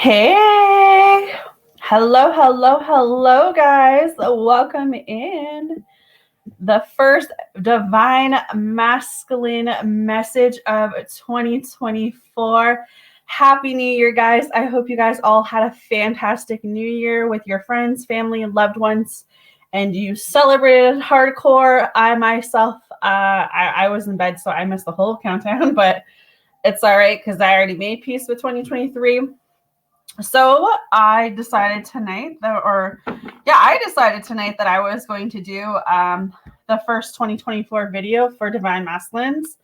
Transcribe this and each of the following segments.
Hey, hello, guys. Welcome in the first divine masculine message of 2024. Happy New Year, guys. I hope you guys all had a fantastic New Year with your friends, family, and loved ones, and you celebrated hardcore. I myself, I was in bed, so I missed the whole countdown, but it's all right because I already made peace with 2023. So I decided tonight that I was going to do the first 2024 video for Divine Masculines.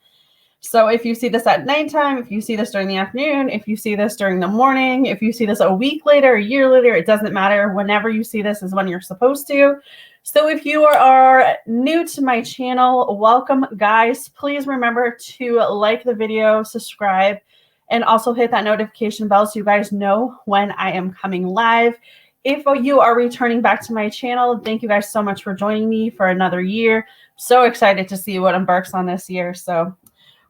So if you see this at nighttime, if you see this during the afternoon, if you see this during the morning, if you see this a week later, a year later, it doesn't matter. Whenever you see this is when you're supposed to. So if you are new to my channel, welcome, guys. Please remember to like the video, subscribe, and also hit that notification bell so you guys know when I am coming live. If you are returning back to my channel, thank you guys so much for joining me for another year. So excited to see what embarks on this year. So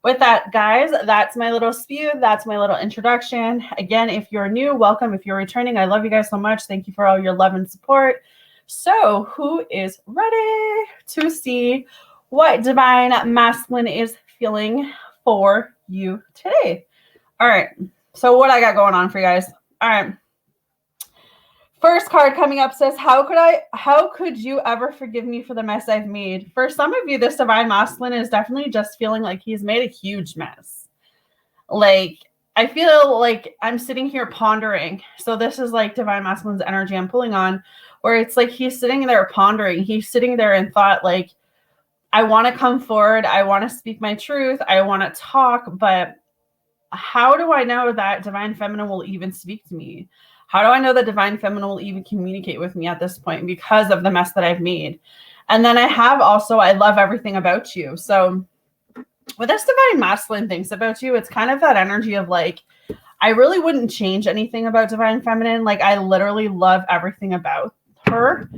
with that, guys, that's my little spew. That's my little introduction. Again, if you're new, welcome. If you're returning, I love you guys so much. Thank you for all your love and support. So who is ready to see what Divine Masculine is feeling for you today? All right, so what I got going on for you guys. All right. First card coming up says, how could you ever forgive me for the mess I've made? For some of you, this Divine Masculine is definitely just feeling like he's made a huge mess. Like, I feel like I'm sitting here pondering. So this is like Divine Masculine's energy I'm pulling on, where it's like he's sitting there pondering. He's sitting there in thought, like, I want to come forward. I want to speak my truth. I want to talk, but how do I know that Divine Feminine will even speak to me? How do I know that Divine Feminine will even communicate with me at this point because of the mess that I've made? And then I have also, I love everything about you. So what this Divine Masculine thinks about you, it's kind of that energy of like, I really wouldn't change anything about Divine Feminine. Like, I literally love everything about her.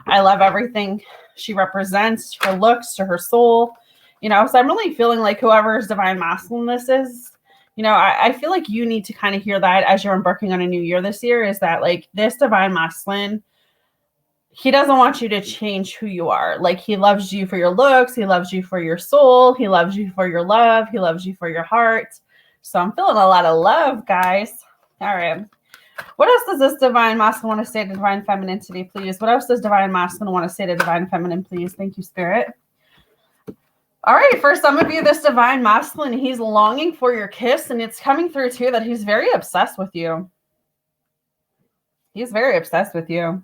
I love everything she represents, her looks, to her soul. You know, so I'm really feeling like whoever's Divine Masculine this is, you know, I feel like you need to kind of hear that as you're embarking on a new year this year, is that like this Divine Masculine, he doesn't want you to change who you are. Like, he loves you for your looks. He loves you for your soul. He loves you for your love. He loves you for your heart. So I'm feeling a lot of love, guys. All right. What else does this Divine Masculine want to say to Divine Feminine today, please? What else does Divine Masculine want to say to Divine Feminine, please? Thank you, Spirit. All right, for some of you, this Divine Masculine, he's longing for your kiss, and it's coming through too that he's very obsessed with you. He's very obsessed with you.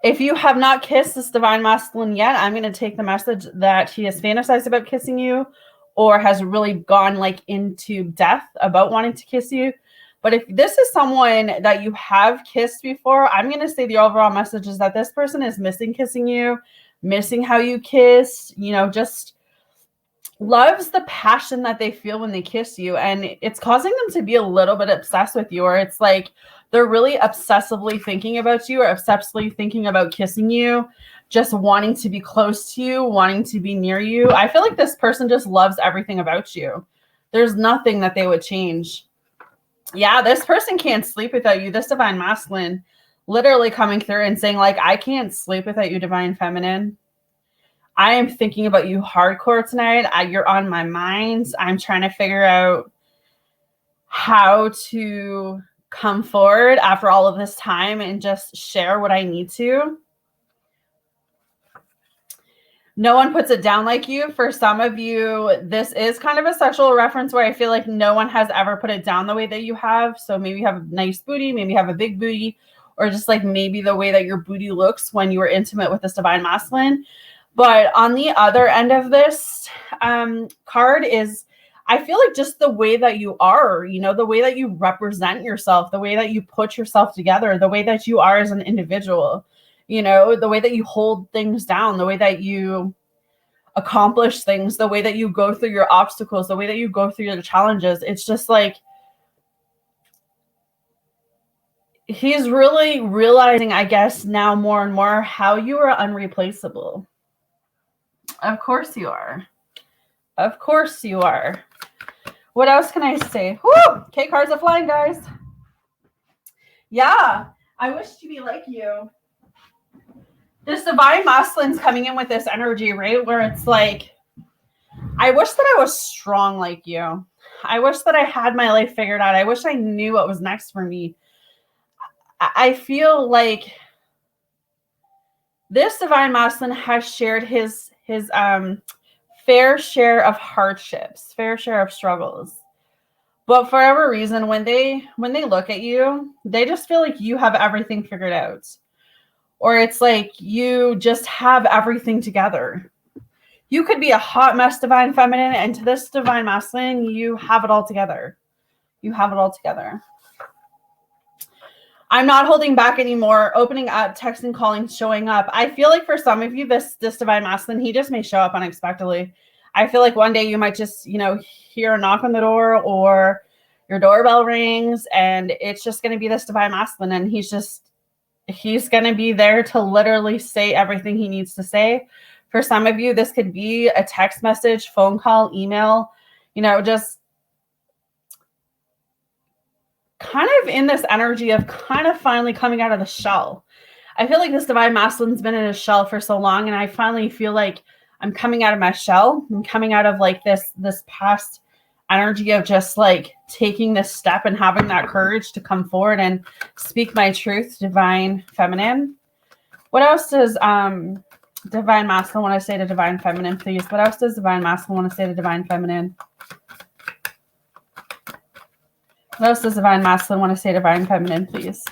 If you have not kissed this Divine Masculine yet, I'm going to take the message that he has fantasized about kissing you or has really gone like into depth about wanting to kiss you. But if this is someone that you have kissed before, I'm going to say the overall message is that this person is missing kissing you, missing how you kissed, you know, just loves the passion that they feel when they kiss you, and it's causing them to be a little bit obsessed with you, or it's like they're really obsessively thinking about you or obsessively thinking about kissing you, just wanting to be close to you, wanting to be near you. I feel like this person just loves everything about you. There's nothing that they would change. Yeah, this person can't sleep without you. This Divine Masculine literally coming through and saying like, I can't sleep without you, Divine Feminine. I am thinking about you hardcore tonight. You're on my mind. I'm trying to figure out how to come forward after all of this time and just share what I need to. No one puts it down like you. For some of you, this is kind of a sexual reference where I feel like no one has ever put it down the way that you have. So maybe you have a nice booty, maybe you have a big booty, or just like maybe the way that your booty looks when you were intimate with this Divine Masculine. But on the other end of this card is, I feel like just the way that you are, you know, the way that you represent yourself, the way that you put yourself together, the way that you are as an individual, you know, the way that you hold things down, the way that you accomplish things, the way that you go through your obstacles, the way that you go through your challenges. It's just like, he's really realizing, I guess, now more and more how you are unreplaceable. Of course you are. Of course you are. What else can I say? Woo! Okay, cards are flying, guys. Yeah, I wish to be like you. This divine masculine's coming in with this energy, right? Where it's like, I wish that I was strong like you. I wish that I had my life figured out. I wish I knew what was next for me. I feel like this divine masculine has shared his fair share of hardships, fair share of struggles. But for whatever reason, when they look at you, they just feel like you have everything figured out. Or it's like you just have everything together. You could be a hot mess divine feminine, and to this divine masculine, you have it all together. You have it all together. I'm not holding back anymore. Opening up, texting, calling, showing up. I feel like for some of you, this divine masculine, he just may show up unexpectedly. I feel like one day you might just, hear a knock on the door or your doorbell rings, and it's just going to be this divine masculine, and he's going to be there to literally say everything he needs to say. For some of you, this could be a text message, phone call, email, just kind of in this energy of kind of finally coming out of the shell. I feel like this divine masculine's been in a shell for so long, and I finally feel like I'm coming out of my shell. I'm coming out of like this past energy of just like taking this step and having that courage to come forward and speak my truth, divine feminine. What else does divine masculine want to say to divine feminine, please? What else does divine masculine want to say to divine feminine? What else does divine masculine want to say to divine feminine, please?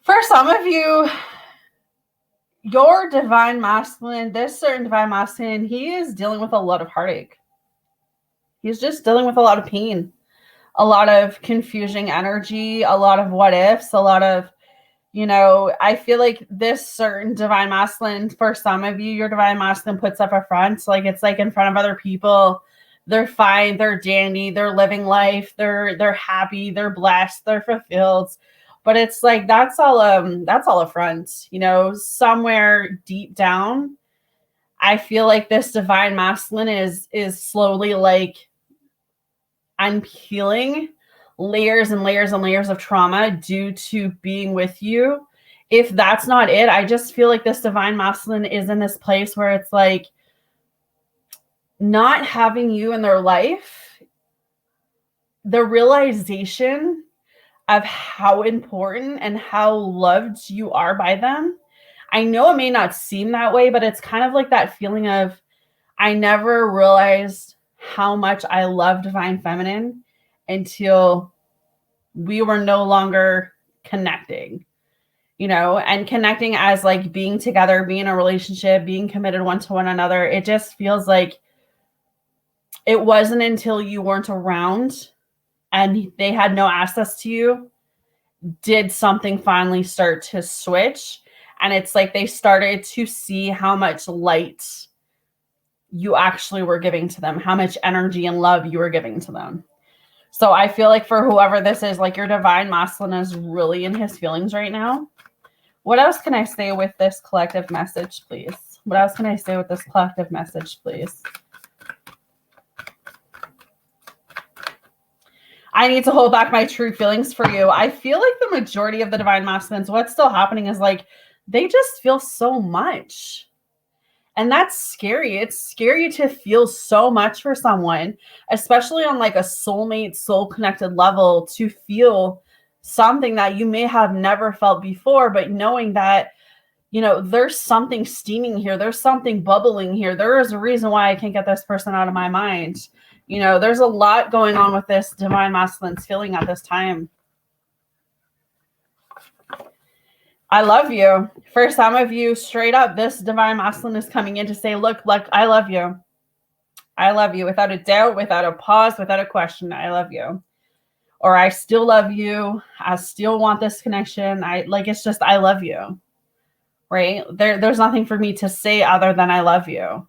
For some of you, your divine masculine, this certain divine masculine, he is dealing with a lot of heartache. He's just dealing with a lot of pain, a lot of confusing energy, a lot of what ifs, a lot of, I feel like this certain divine masculine, for some of you, your divine masculine puts up a front. Like it's like in front of other people, they're fine, they're dandy, they're living life, they're happy, they're blessed, they're fulfilled. But it's like that's all a front, somewhere deep down. I feel like this divine masculine is slowly like unpeeling layers and layers and layers of trauma due to being with you. If that's not it, I just feel like this divine masculine is in this place where it's like not having you in their life, the realization of how important and how loved you are by them. I know it may not seem that way, but it's kind of like that feeling of, I never realized how much I love divine feminine until we were no longer connecting, and connecting as like being together, being in a relationship, being committed one to one another. It just feels like it wasn't until you weren't around and they had no access to you, did something finally start to switch. And it's like they started to see how much light you actually were giving to them, how much energy and love you were giving to them. So I feel like for whoever this is, like your divine masculine is really in his feelings right now. What else can I say with this collective message, please? What else can I say with this collective message, please? I need to hold back my true feelings for you. I feel like the majority of the divine masculines, what's still happening is like, they just feel so much. And that's scary. It's scary to feel so much for someone, especially on like a soulmate, soul connected level, to feel something that you may have never felt before, but knowing that, there's something steaming here. There's something bubbling here. There is a reason why I can't get this person out of my mind. There's a lot going on with this divine masculine's feeling at this time. I love you. For some of you, straight up, this divine masculine is coming in to say, look, I love you. I love you without a doubt, without a pause, without a question. I love you. Or I still love you. I still want this connection. I love you. Right? There's nothing for me to say other than I love you.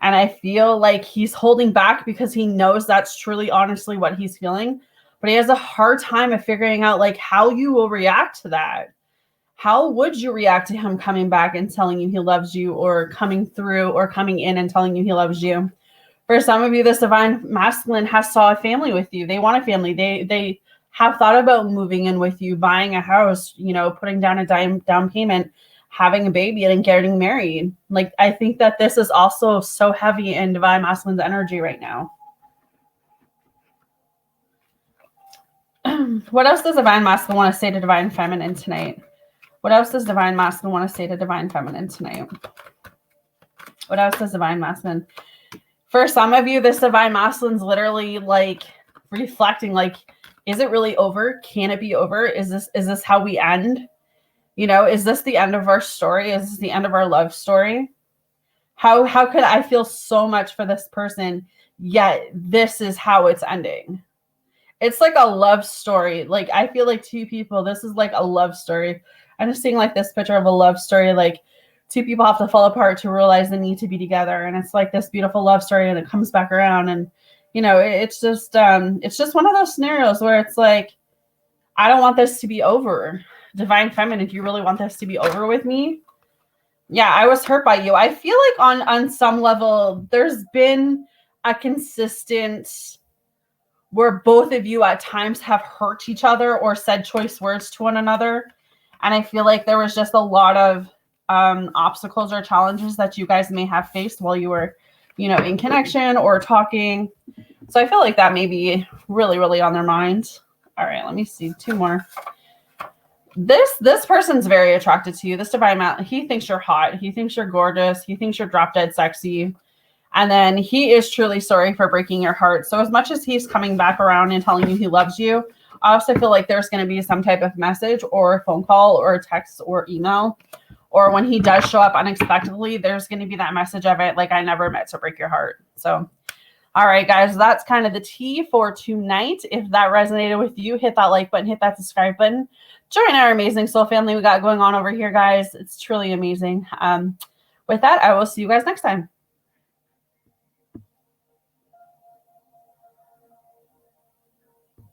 And I feel like he's holding back because he knows that's truly, honestly what he's feeling. But he has a hard time of figuring out like how you will react to that. How would you react to him coming back and telling you he loves you, or coming through or coming in and telling you he loves you? For some of you, this divine masculine has saw a family with you. They want a family. They have thought about moving in with you, buying a house, you know, putting down a down payment, having a baby, and getting married. Like, I think that this is also so heavy in divine masculine's energy right now. What else does divine masculine want to say to divine feminine tonight? What else does divine masculine want to say to divine feminine tonight? What else does divine masculine? For some of you, this divine masculine's literally like reflecting, like, is it really over? Can it be over? Is this how we end? You know, is this the end of our story? Is this the end of our love story? How could I feel so much for this person, yet this is how it's ending? It's like a love story. Like, I feel like two people, this is like a love story. I'm just seeing like this picture of a love story, like two people have to fall apart to realize they need to be together. And it's like this beautiful love story, and it comes back around. And, you know, it's just one of those scenarios where it's like, I don't want this to be over. Divine feminine, do you really want this to be over with me? Yeah, I was hurt by you. I feel like on some level, there's been a consistent where both of you at times have hurt each other or said choice words to one another. And I feel like there was just a lot of obstacles or challenges that you guys may have faced while you were, you know, in connection or talking. So I feel like that may be really, really on their minds. All right, let me see 2 more. This person's very attracted to you. This divine, he thinks you're hot. He thinks you're gorgeous. He thinks you're drop dead sexy. And then he is truly sorry for breaking your heart. So as much as he's coming back around and telling you he loves you, I also feel like there's going to be some type of message or a phone call or a text or email. Or when he does show up unexpectedly, there's going to be that message of it, like, I never meant to break your heart. So, all right, guys, that's kind of the tea for tonight. If that resonated with you, hit that like button, hit that subscribe button. Join our amazing soul family we got going on over here, guys. It's truly amazing. With that, I will see you guys next time.